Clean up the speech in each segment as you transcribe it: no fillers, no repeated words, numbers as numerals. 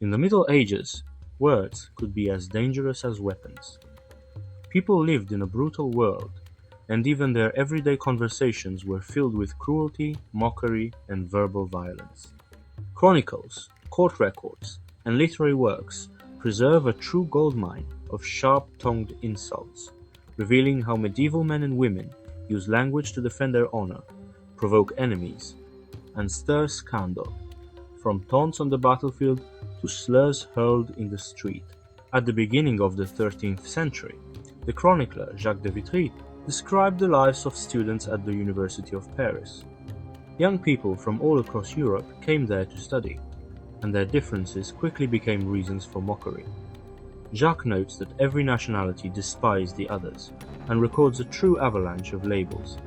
In the Middle Ages, words could be as dangerous as weapons. People lived in a brutal world, and even their everyday conversations were filled with cruelty, mockery, and verbal violence. Chronicles, court records, and literary works preserve a true goldmine of sharp-tongued insults, revealing how medieval men and women used language to defend their honor, provoke enemies, and stir scandal, from taunts on the battlefield to slurs hurled in the street. At the beginning of the 13th century, the chronicler Jacques de Vitry described the lives of students at the University of Paris. Young people from all across Europe came there to study, and their differences quickly became reasons for mockery. Jacques notes that every nationality despised the others, and records a true avalanche of labels.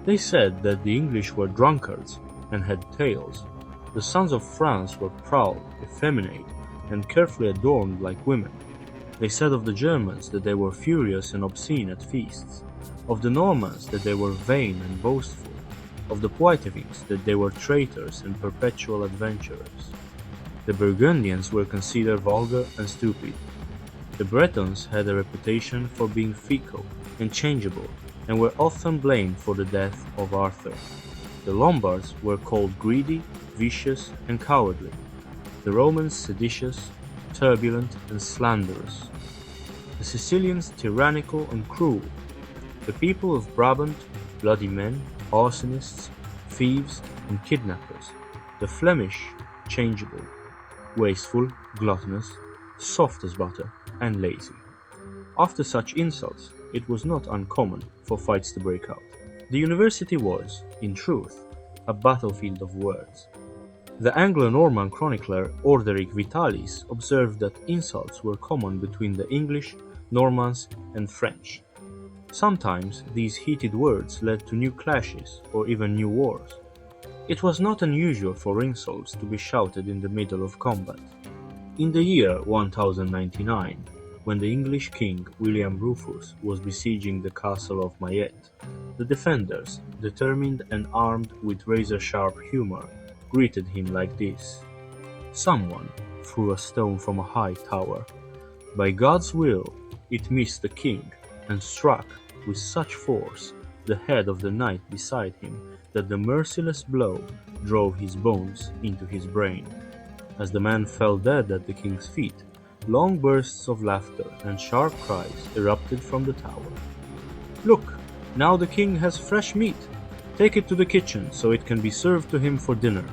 They said that the English were drunkards and had tails. The sons of France were proud, effeminate, and carefully adorned like women. They said of the Germans that they were furious and obscene at feasts, of the Normans that they were vain and boastful, of the Poitiers that they were traitors and perpetual adventurers. The Burgundians were considered vulgar and stupid. The Bretons had a reputation for being fickle and changeable, and were often blamed for the death of Arthur. The Lombards were called greedy, vicious, and cowardly. The Romans seditious, turbulent, and slanderous. The Sicilians tyrannical and cruel. The people of Brabant, bloody men, arsonists, thieves, and kidnappers. The Flemish, changeable, wasteful, gluttonous, soft as butter, and lazy. After such insults, it was not uncommon for fights to break out. The university was, in truth, a battlefield of words. The Anglo-Norman chronicler Orderic Vitalis observed that insults were common between the English, Normans, and French. Sometimes these heated words led to new clashes or even new wars. It was not unusual for insults to be shouted in the middle of combat. In the year 1099, when the English king William Rufus was besieging the castle of Mayette, the defenders, determined and armed with razor-sharp humor, greeted him like this. Someone threw a stone from a high tower. By God's will, it missed the king and struck with such force the head of the knight beside him that the merciless blow drove his bones into his brain. As the man fell dead at the king's feet, long bursts of laughter and sharp cries erupted from the tower. "Look, now the king has fresh meat. Take it to the kitchen so it can be served to him for dinner."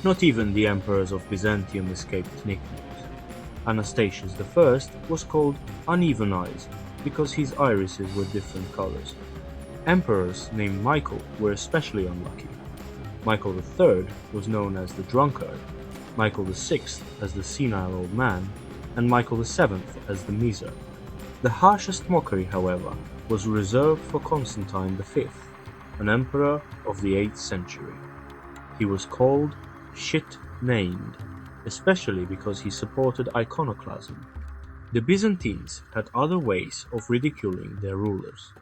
Not even the emperors of Byzantium escaped nicknames. Anastasius I was called Uneven Eyes because his irises were different colors. Emperors named Michael were especially unlucky. Michael III was known as the drunkard, Michael VI as the senile old man, and Michael VII as the miser. The harshest mockery, however, was reserved for Constantine V, an emperor of the 8th century. He was called shit-named, especially because he supported iconoclasm. The Byzantines had other ways of ridiculing their rulers.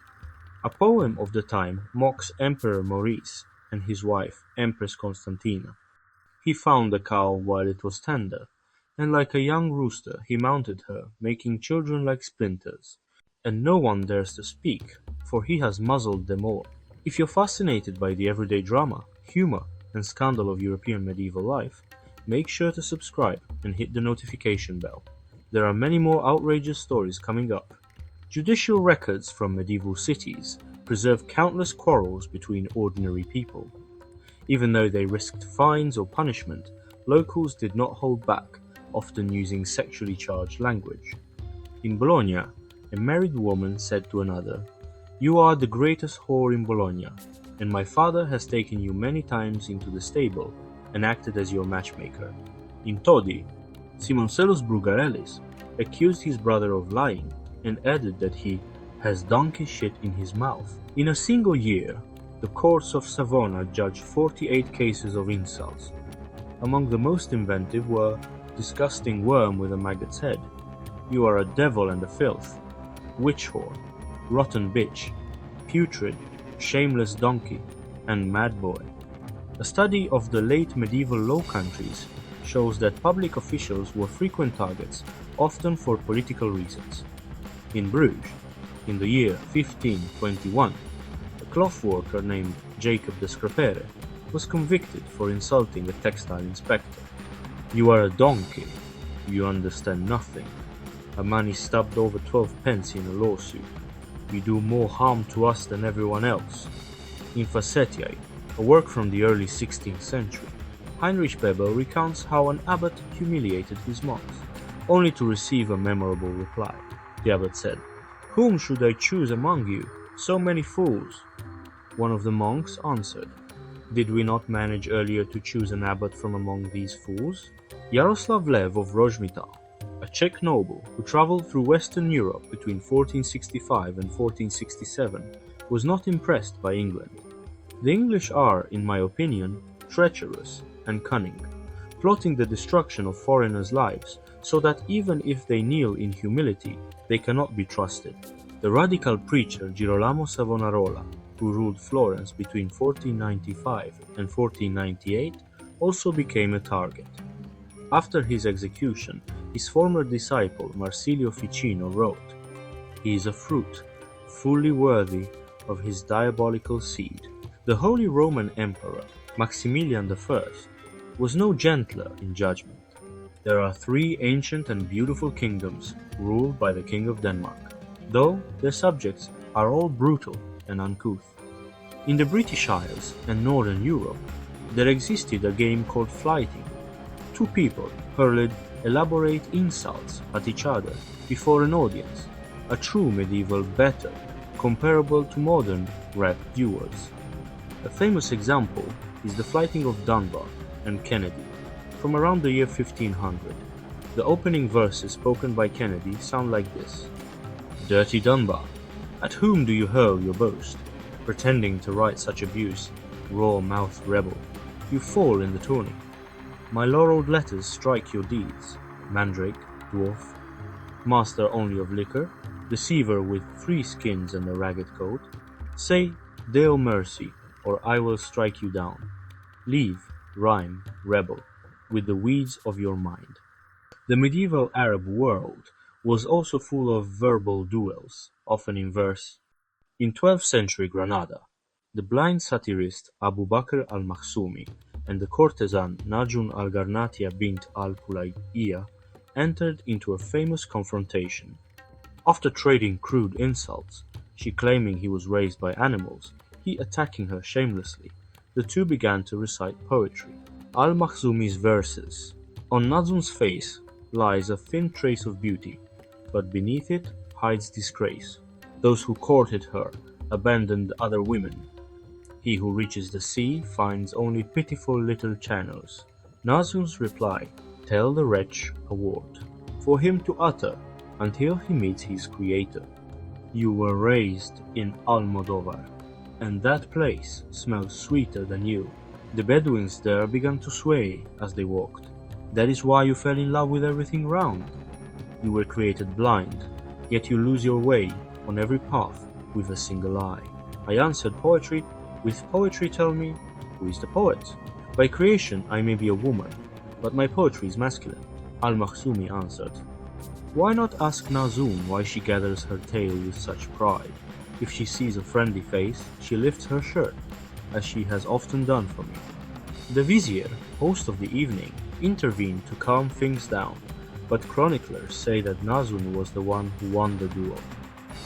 A poem of the time mocks Emperor Maurice and his wife, Empress Constantina. He found the cow while it was tender, and like a young rooster he mounted her, making children like splinters. And no one dares to speak, for he has muzzled them all. If you're fascinated by the everyday drama, humor, and scandal of European medieval life, make sure to subscribe and hit the notification bell. There are many more outrageous stories coming up. Judicial records from medieval cities preserve countless quarrels between ordinary people. Even though they risked fines or punishment, locals did not hold back, often using sexually charged language. In Bologna, a married woman said to another, "You are the greatest whore in Bologna, and my father has taken you many times into the stable and acted as your matchmaker." In Todi, Simoncelus Brugarellis accused his brother of lying and added that he has donkey shit in his mouth. In a single year, the courts of Savona judged 48 cases of insults. Among the most inventive were "disgusting worm with a maggot's head," "you are a devil and a filth," "witch whore," "rotten bitch," "putrid," "shameless donkey," and "mad boy." A study of the late medieval Low Countries shows that public officials were frequent targets, often for political reasons. In Bruges, in the year 1521, a cloth worker named Jacob de Screpere was convicted for insulting a textile inspector. "You are a donkey. You understand nothing. A man is stabbed over 12 pence in a lawsuit. You do more harm to us than everyone else." In Facetiae, a work from the early 16th century, Heinrich Bebel recounts how an abbot humiliated his monks, only to receive a memorable reply. The abbot said, "Whom should I choose among you? So many fools." One of the monks answered, "Did we not manage earlier to choose an abbot from among these fools?" Yaroslav Lev of Rozhmita, a Czech noble who traveled through Western Europe between 1465 and 1467, was not impressed by England. "The English are, in my opinion, treacherous and cunning, plotting the destruction of foreigners' lives, so that even if they kneel in humility, they cannot be trusted." The radical preacher Girolamo Savonarola, who ruled Florence between 1495 and 1498, also became a target. After his execution, his former disciple Marsilio Ficino wrote, "He is a fruit, fully worthy of his diabolical seed." The Holy Roman Emperor, Maximilian I, was no gentler in judgment. There are 3 ancient and beautiful kingdoms ruled by the King of Denmark, though their subjects are all brutal and uncouth. In the British Isles and Northern Europe, there existed a game called flyting. 2 people hurled elaborate insults at each other before an audience, a true medieval battle comparable to modern rap duels. A famous example is the flyting of Dunbar and Kennedy from around the year 1500. The opening verses spoken by Kennedy sound like this: "Dirty Dunbar, at whom do you hurl your boast? Pretending to write such abuse, raw-mouthed rebel, you fall in the tourney. My laureled letters strike your deeds, mandrake, dwarf, master only of liquor, deceiver with 3 skins and a ragged coat. Say, Deo mercy, or I will strike you down. Leave, rhyme, rebel, with the weeds of your mind." The medieval Arab world was also full of verbal duels, often in verse. In 12th century Granada, the blind satirist Abu Bakr al-Makhzumi and the courtesan Najun al-Garnatia bint al-Kulayiyah entered into a famous confrontation. After trading crude insults, she claiming he was raised by animals, he attacking her shamelessly, the two began to recite poetry. Al-Makhzumi's verses: "On Najun's face lies a thin trace of beauty, but beneath it hides disgrace. Those who courted her abandoned other women. He who reaches the sea finds only pitiful little channels." Nazun's reply: "Tell the wretch a word, for him to utter until he meets his creator. You were raised in Almodovar, and that place smells sweeter than you. The Bedouins there began to sway as they walked. That is why you fell in love with everything round. You were created blind, yet you lose your way on every path with a single eye." I answered poetry, "With poetry tell me, who is the poet? By creation I may be a woman, but my poetry is masculine." Al-Makhzumi answered, "Why not ask Nazun why she gathers her tail with such pride? If she sees a friendly face, she lifts her shirt, as she has often done for me." The vizier, host of the evening, intervened to calm things down, but chroniclers say that Nazun was the one who won the duel.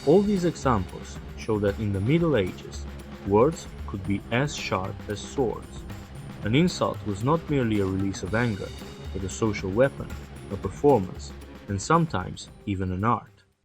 All these examples show that in the Middle Ages, words could be as sharp as swords. An insult was not merely a release of anger, but a social weapon, a performance, and sometimes even an art.